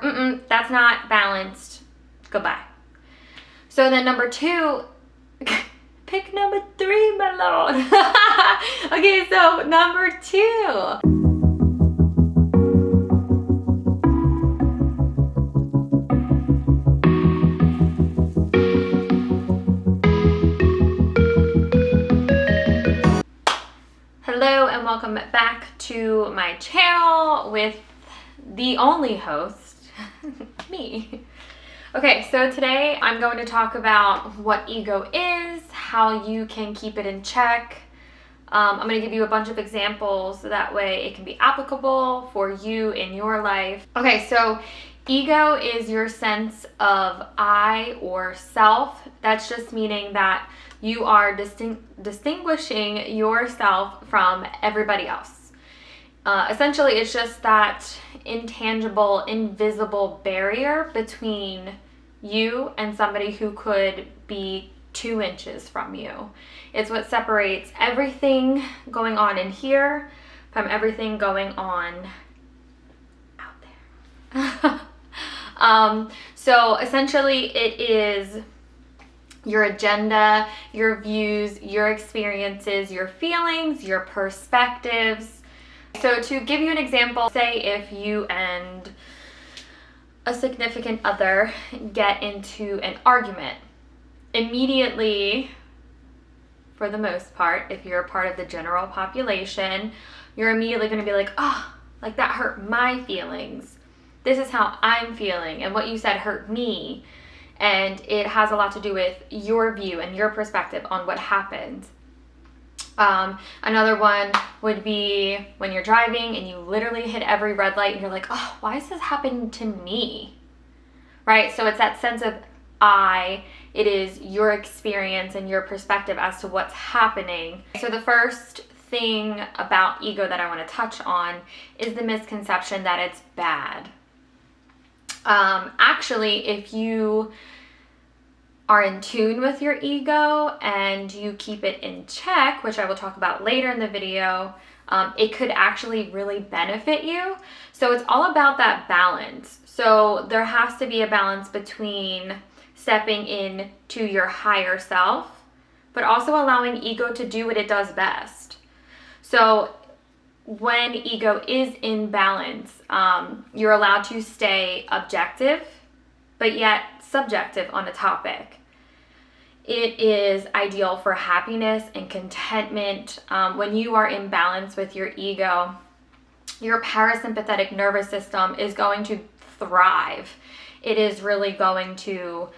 or that's not balanced, goodbye. So then number 2, pick number 3, my lord. Okay, so number 2. Hello and welcome back to my channel with the only host, me. Okay, so today I'm going to talk about what ego is, how you can keep it in check. I'm going to give you a bunch of examples so that way it can be applicable for you in your life. Okay, so ego is your sense of I or self. That's just meaning that you are distinguishing yourself from everybody else. Essentially, it's just that intangible, invisible barrier between you and somebody who could be 2 inches from you. It's what separates everything going on in here from everything going on out there. So essentially, it is your agenda, your views, your experiences, your feelings, your perspectives. So to give you an example, say if you and a significant other get into an argument, immediately, for the most part, if you're a part of the general population, you're immediately going to be like, oh, like that hurt my feelings. This is how I'm feeling, and what you said hurt me. And it has a lot to do with your view and your perspective on what happened. Another one would be when you're driving and you literally hit every red light and you're like, oh, why is this happening to me? Right? So it's that sense of I. It is your experience and your perspective as to what's happening. So the first thing about ego that I want to touch on is the misconception that it's bad. Actually, if you are in tune with your ego and you keep it in check, which I will talk about later in the video, it could actually really benefit you. So it's all about that balance. So there has to be a balance between stepping in to your higher self, but also allowing ego to do what it does best. So when ego is in balance, you're allowed to stay objective, but yet subjective on a topic. It is ideal for happiness and contentment. When you are in balance with your ego, your parasympathetic nervous system is going to thrive. It is really going to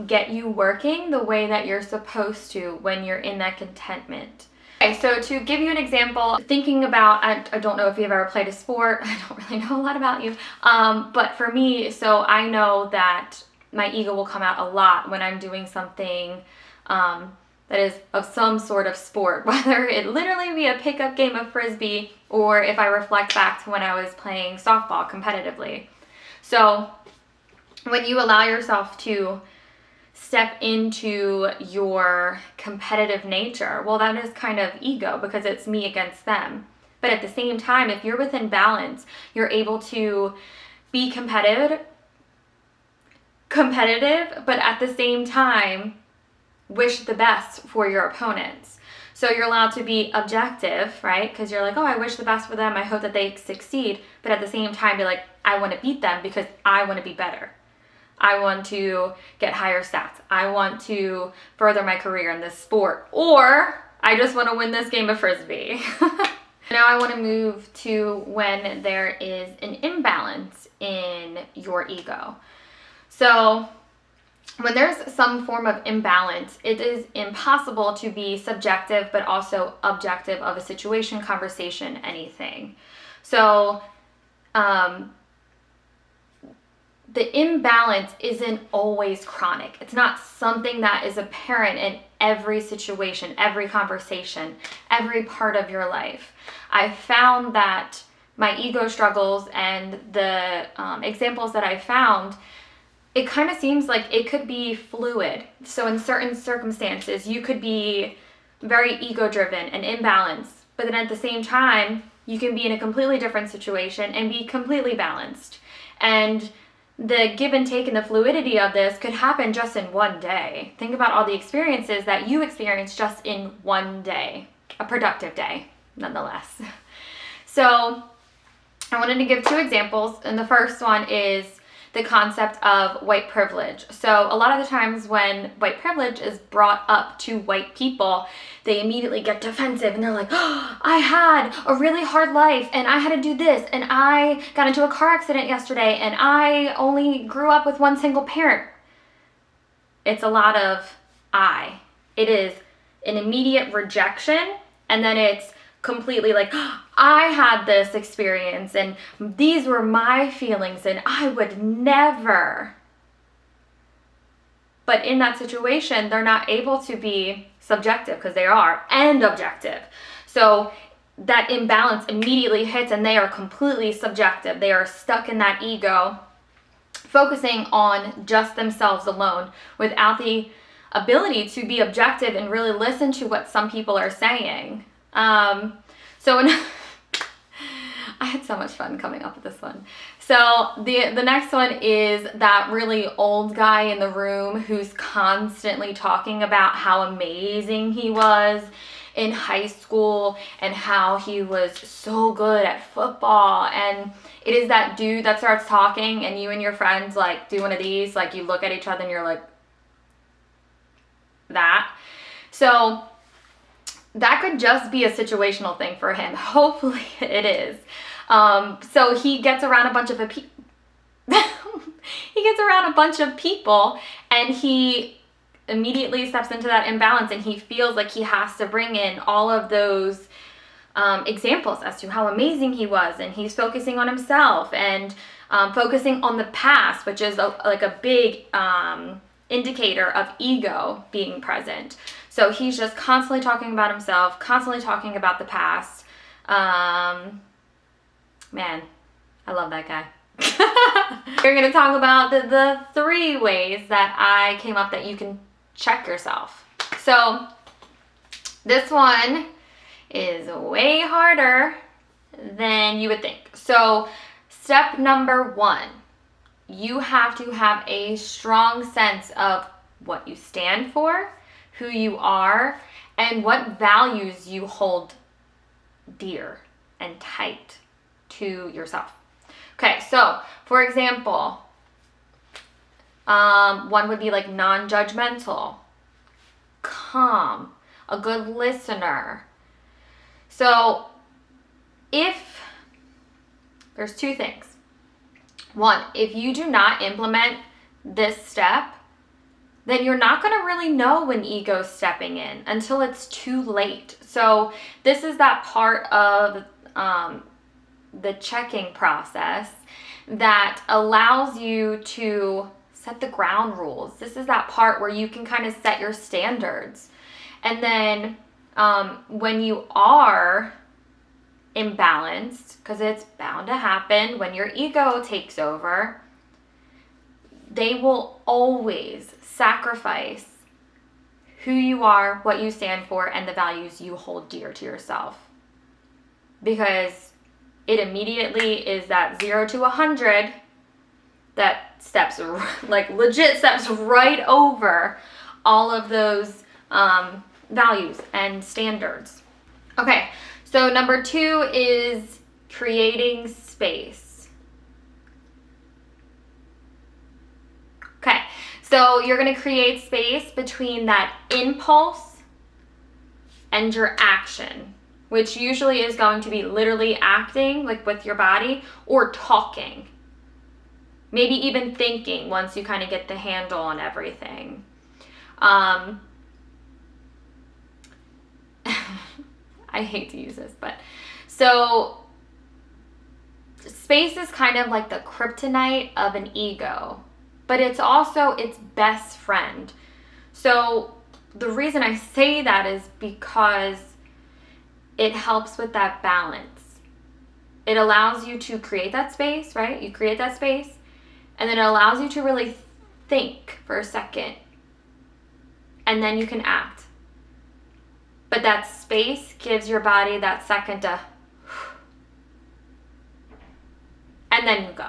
get you working the way that you're supposed to when you're in that contentment. Okay, so to give you an example, thinking about, I don't know if you've ever played a sport, I don't really know a lot about you, but for me, so I know that my ego will come out a lot when I'm doing something that is of some sort of sport, whether it literally be a pickup game of Frisbee or if I reflect back to when I was playing softball competitively. So when you allow yourself to step into your competitive nature, well, that is kind of ego because it's me against them. But at the same time, if you're within balance, you're able to be competitive, but at the same time, wish the best for your opponents. So you're allowed to be objective, right? Because you're like, oh, I wish the best for them. I hope that they succeed. But at the same time, be like, I want to beat them because I want to be better. I want to get higher stats. I want to further my career in this sport. Or I just want to win this game of Frisbee. Now I want to move to when there is an imbalance in your ego. So when there's some form of imbalance, it is impossible to be subjective but also objective of a situation, conversation, anything. So the imbalance isn't always chronic. It's not something that is apparent in every situation, every conversation, every part of your life. I've found that my ego struggles and the examples that I found, it kind of seems like it could be fluid. So in certain circumstances, you could be very ego-driven and imbalanced, but then at the same time, you can be in a completely different situation and be completely balanced. And the give and take and the fluidity of this could happen just in one day. Think about all the experiences that you experience just in one day, a productive day, nonetheless. So I wanted to give two examples, and the first one is the concept of white privilege. So a lot of the times when white privilege is brought up to white people, they immediately get defensive and they're like, oh, I had a really hard life and I had to do this and I got into a car accident yesterday and I only grew up with one single parent. It's a lot of I. It is an immediate rejection, and then it's completely like, oh, I had this experience and these were my feelings and I would never. But in that situation, they're not able to be subjective, because they are, and objective. So that imbalance immediately hits and they are completely subjective. They are stuck in that ego, focusing on just themselves alone without the ability to be objective and really listen to what some people are saying. I had so much fun coming up with this one. So the next one is that really old guy in the room who's constantly talking about how amazing he was in high school and how he was so good at football. And it is that dude that starts talking and you and your friends like do one of these, like you look at each other and you're like, that. So that could just be a situational thing for him. Hopefully it is. So he gets around a bunch of people and he immediately steps into that imbalance, and he feels like he has to bring in all of those examples as to how amazing he was, and he's focusing on himself and focusing on the past, which is like a big indicator of ego being present. So he's just constantly talking about himself, constantly talking about the past. Man, I love that guy. We're going to talk about the 3 ways that I came up that you can check yourself. So this one is way harder than you would think. So step number 1, you have to have a strong sense of what you stand for, who you are, and what values you hold dear and tight to yourself. Okay, so for example, one would be like non-judgmental, calm, a good listener. So if there's 2 things. 1, if you do not implement this step, then you're not going to really know when ego's stepping in until it's too late. So this is that part of the checking process that allows you to set the ground rules. This is that part where you can kind of set your standards. And then when you are imbalanced, because it's bound to happen when your ego takes over, they will always sacrifice who you are, what you stand for, and the values you hold dear to yourself. Because it immediately is that 0 to 100 that steps, like legit steps right over all of those values and standards. Okay, so number 2 is creating space. Okay, so you're going to create space between that impulse and your action, which usually is going to be literally acting, like with your body, or talking. Maybe even thinking once you kind of get the handle on everything. I hate to use this, but so space is kind of like the kryptonite of an ego, but it's also its best friend. So the reason I say that is because it helps with that balance. It allows you to create that space, right? You create that space, and then it allows you to really think for a second, and then you can act. But that space gives your body that second to, and then you go.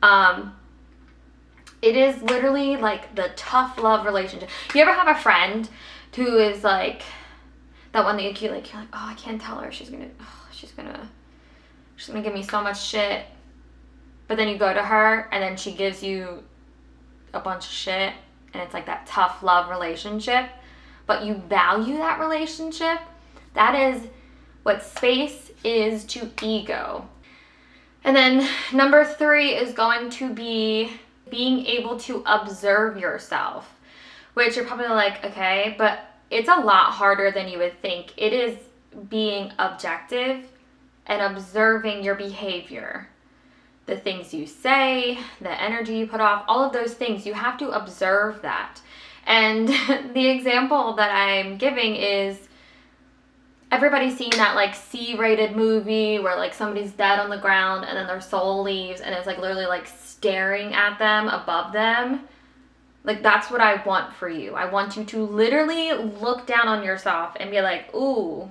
It is literally like the tough love relationship. You ever have a friend who is like that one that you're like, oh, I can't tell her. She's gonna give me so much shit. But then you go to her and then she gives you a bunch of shit, and it's like that tough love relationship. But you value that relationship. That is what space is to ego. And then number 3 is going to be being able to observe yourself, which you're probably like, okay, but it's a lot harder than you would think. It is being objective and observing your behavior, the things you say, the energy you put off, all of those things. You have to observe that. And the example that I'm giving is, everybody's seen that like C-rated movie where like somebody's dead on the ground and then their soul leaves and it's like literally like staring at them above them. Like, that's what I want for you. I want you to literally look down on yourself and be like, ooh,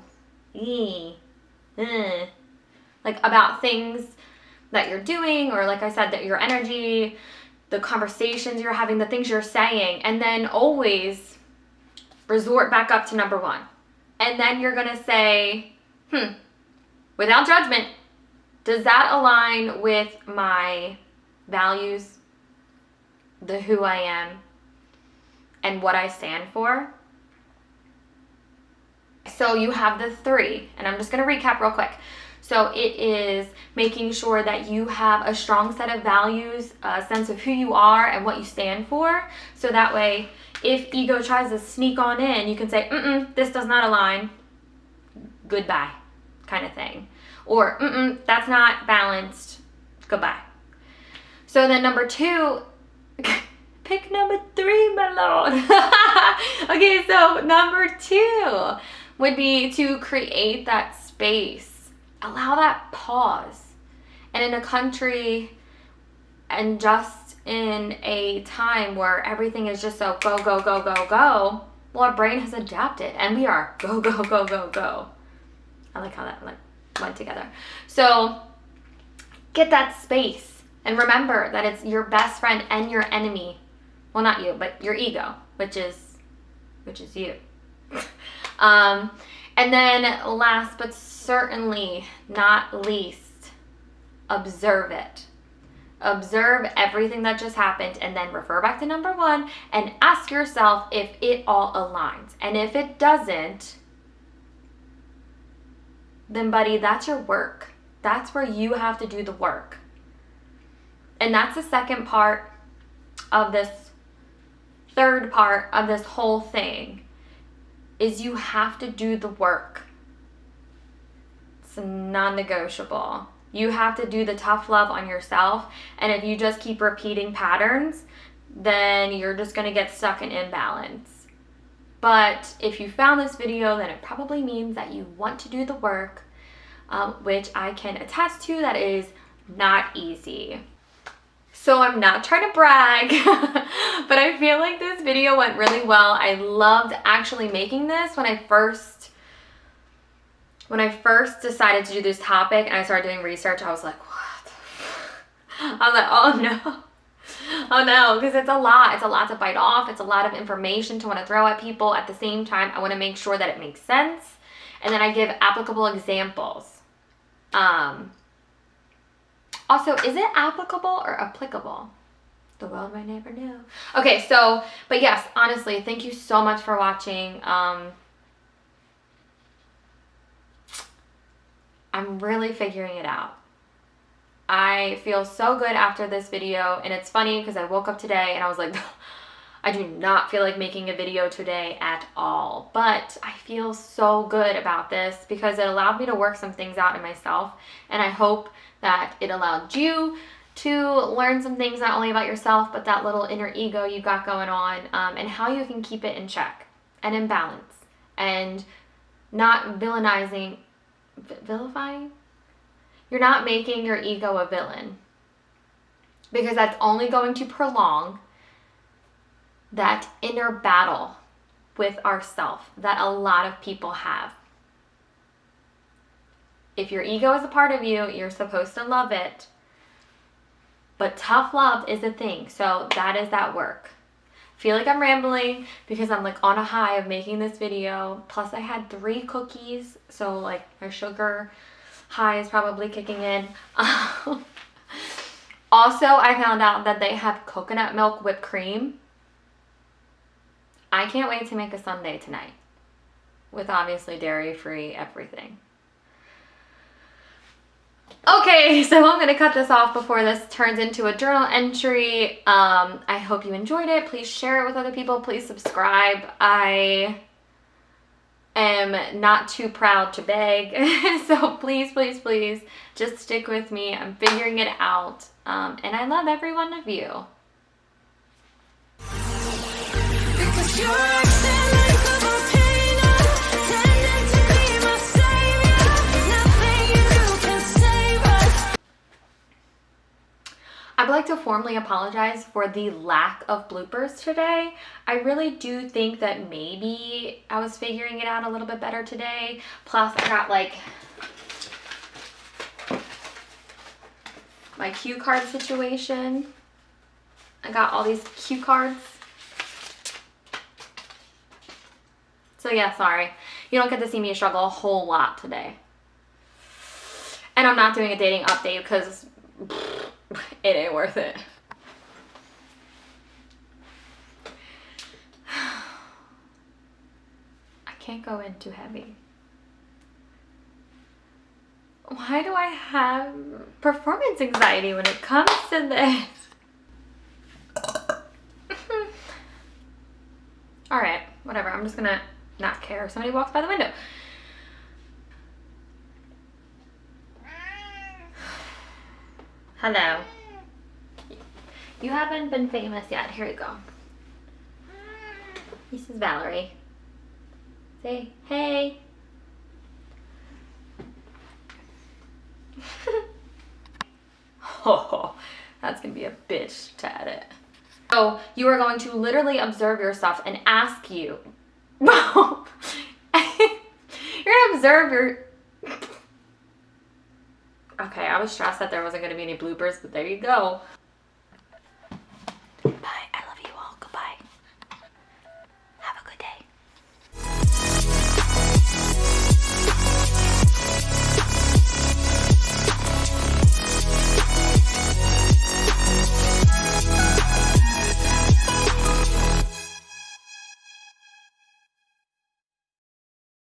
like about things that you're doing, or like I said, that your energy, the conversations you're having, the things you're saying, and then always resort back up to number 1. And then you're going to say, without judgment, does that align with my values, the who I am, and what I stand for? So you have the 3, and I'm just going to recap real quick. So it is making sure that you have a strong set of values, a sense of who you are and what you stand for. So that way, if ego tries to sneak on in, you can say, this does not align, goodbye, kind of thing. Or, that's not balanced, goodbye. So then number 2, pick number 3, my lord. Okay, so number 2 would be to create that space. Allow that pause. And in a country and just in a time where everything is just so go, go, go, go, go, well, our brain has adapted and we are go, go, go, go, go. I like how that went together. So get that space and remember that it's your best friend and your enemy. Well, not you, but your ego, which is you. And then last but certainly not least, observe it. Observe everything that just happened and then refer back to number 1 and ask yourself if it all aligns. And if it doesn't, then buddy, that's your work. That's where you have to do the work. And that's the second part of this, third part of this whole thing, is you have to do the work. It's non-negotiable. You have to do the tough love on yourself. And if you just keep repeating patterns, then you're just going to get stuck in imbalance. But if you found this video, then it probably means that you want to do the work, which I can attest to that is not easy. So I'm not trying to brag, but I feel like this video went really well. I loved actually making this. When I first decided to do this topic and I started doing research, I was like, what? I was like, oh no. Oh no, because it's a lot. It's a lot to bite off. It's a lot of information to want to throw at people. At the same time, I want to make sure that it makes sense. And then I give applicable examples. Also, is it applicable or applicable? The world might never know. Okay, so, but yes, honestly, thank you so much for watching. I'm really figuring it out. I feel so good after this video, and it's funny because I woke up today and I was like, I do not feel like making a video today at all, but I feel so good about this because it allowed me to work some things out in myself, and I hope that it allowed you to learn some things not only about yourself, but that little inner ego you got going on, and how you can keep it in check and in balance and not vilifying. You're not making your ego a villain, because that's only going to prolong that inner battle with ourself that a lot of people have. If your ego is a part of you, you're supposed to love it. But tough love is a thing. So that is that work. Feel like I'm rambling because I'm like on a high of making this video. Plus I had 3 cookies. So like my sugar high is probably kicking in. Also, I found out that they have coconut milk whipped cream. I can't wait to make a sundae tonight. With obviously dairy-free everything. Okay, so I'm going to cut this off before this turns into a journal entry. I hope you enjoyed it. Please share it with other people. Please subscribe. I am not too proud to beg. So please, please, please just stick with me. I'm figuring it out. And I love every one of you. Because I'd like to formally apologize for the lack of bloopers today. I really do think that maybe I was figuring it out a little bit better today. Plus I got like my cue card situation. I got all these cue cards. So yeah, sorry. You don't get to see me struggle a whole lot today. And I'm not doing a dating update because it ain't worth it. I can't go in too heavy. Why do I have performance anxiety when it comes to this? Alright, whatever. I'm just gonna not care if somebody walks by the window. Hello. You haven't been famous yet. Here you go. This is Valerie. Say hey. Oh, that's gonna be a bitch to edit. So you are going to literally observe yourself and ask you. You're gonna observe your. Okay, I was stressed that there wasn't gonna be any bloopers, but there you go.